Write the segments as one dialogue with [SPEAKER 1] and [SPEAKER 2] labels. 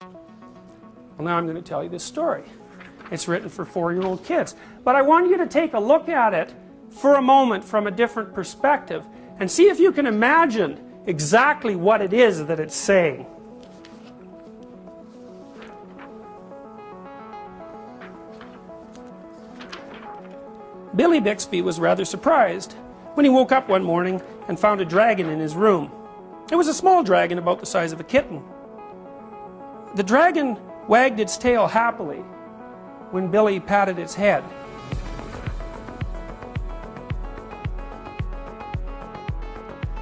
[SPEAKER 1] Well, now I'm going to tell you this story. It's written for 4-year-old kids. But I want you to take a look at it for a moment from a different perspective and see if you can imagine exactly what it is that it's saying. Billy Bixby was rather surprised when he woke up one morning and found a dragon in his room. It was a small dragon about the size of a kitten. The dragon wagged its tail happily when Billy patted its head.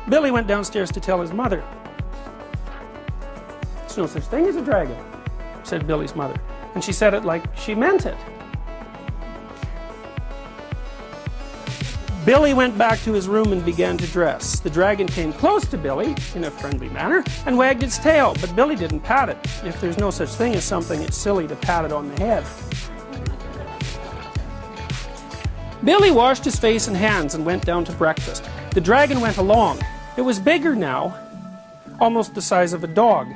[SPEAKER 1] Billy went downstairs to tell his mother. "There's no such thing as a dragon," said Billy's mother, and she said it like she meant it. Billy went back to his room and began to dress. The dragon came close to Billy in a friendly manner and wagged its tail, but Billy didn't pat it. If there's no such thing as something, it's silly to pat it on the head. Billy washed his face and hands and went down to breakfast. The dragon went along. It was bigger now, almost the size of a dog.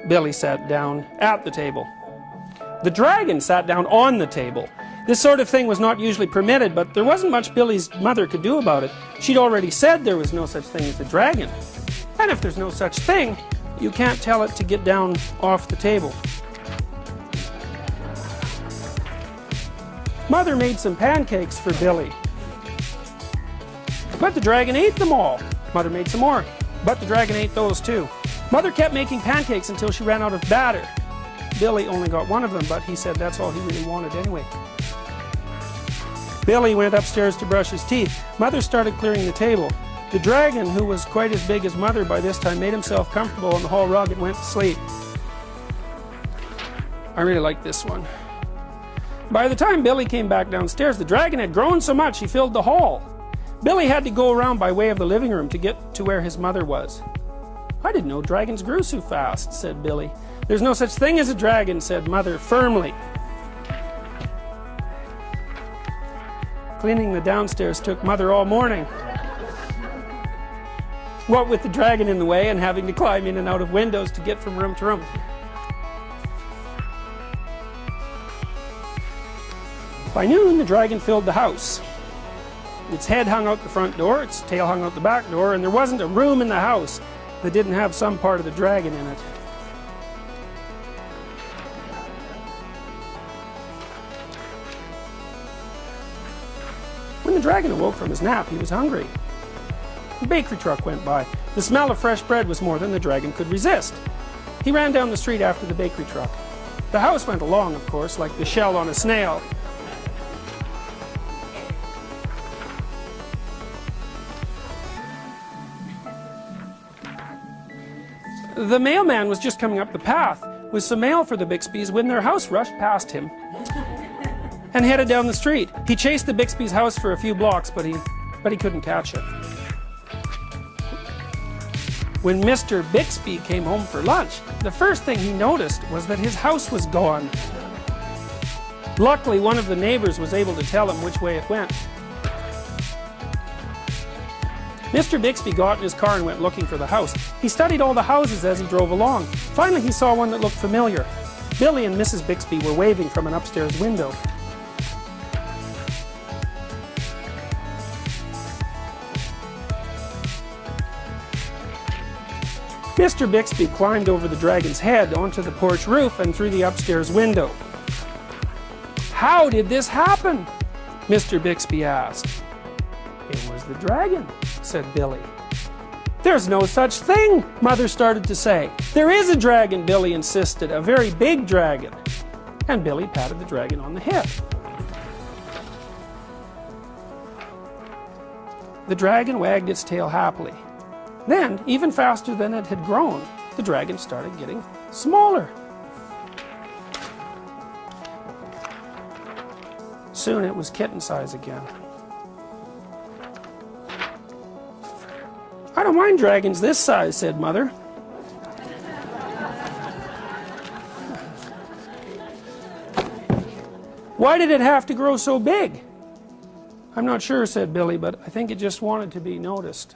[SPEAKER 1] Billy sat down at the table. The dragon sat down on the table. This sort of thing was not usually permitted, but there wasn't much Billy's mother could do about it. She'd already said there was no such thing as a dragon. And if there's no such thing, you can't tell it to get down off the table. Mother made some pancakes for Billy, but the dragon ate them all. Mother made some more, but the dragon ate those too. Mother kept making pancakes until she ran out of batter. Billy only got one of them, but he said that's all he really wanted anyway. Billy went upstairs to brush his teeth. Mother started clearing the table. The dragon, who was quite as big as Mother by this time, made himself comfortable on the hall rug and went to sleep. I really like this one. By the time Billy came back downstairs, the dragon had grown so much he filled the hall. Billy had to go around by way of the living room to get to where his mother was. "I didn't know dragons grew so fast," said Billy. "There's no such thing as a dragon," said Mother firmly. Cleaning the downstairs took Mother all morning. What with the dragon in the way and having to climb in and out of windows to get from room to room. By noon, the dragon filled the house. Its head hung out the front door, its tail hung out the back door, and there wasn't a room in the house that didn't have some part of the dragon in it. When the dragon awoke from his nap, he was hungry. The bakery truck went by. The smell of fresh bread was more than the dragon could resist. He ran down the street after the bakery truck. The house went along, of course, like the shell on a snail. The mailman was just coming up the path with some mail for the Bixbys when their house rushed past him and headed down the street. He chased the Bixbys' house for a few blocks, but he couldn't catch it. When Mr. Bixby came home for lunch, the first thing he noticed was that his house was gone. Luckily, one of the neighbors was able to tell him which way it went. Mr. Bixby got in his car and went looking for the house. He studied all the houses as he drove along. Finally, he saw one that looked familiar. Billy and Mrs. Bixby were waving from an upstairs window. Mr. Bixby climbed over the dragon's head onto the porch roof and through the upstairs window. "How did this happen?" Mr. Bixby asked. "It was the dragon," said Billy. "There's no such thing," Mother started to say. "There is a dragon," Billy insisted, "a very big dragon." And Billy patted the dragon on the head. The dragon wagged its tail happily. Then, even faster than it had grown, the dragon started getting smaller. Soon it was kitten size again. "I don't mind dragons this size," said Mother. "Why did it have to grow so big?" "I'm not sure," said Billy, "but I think it just wanted to be noticed."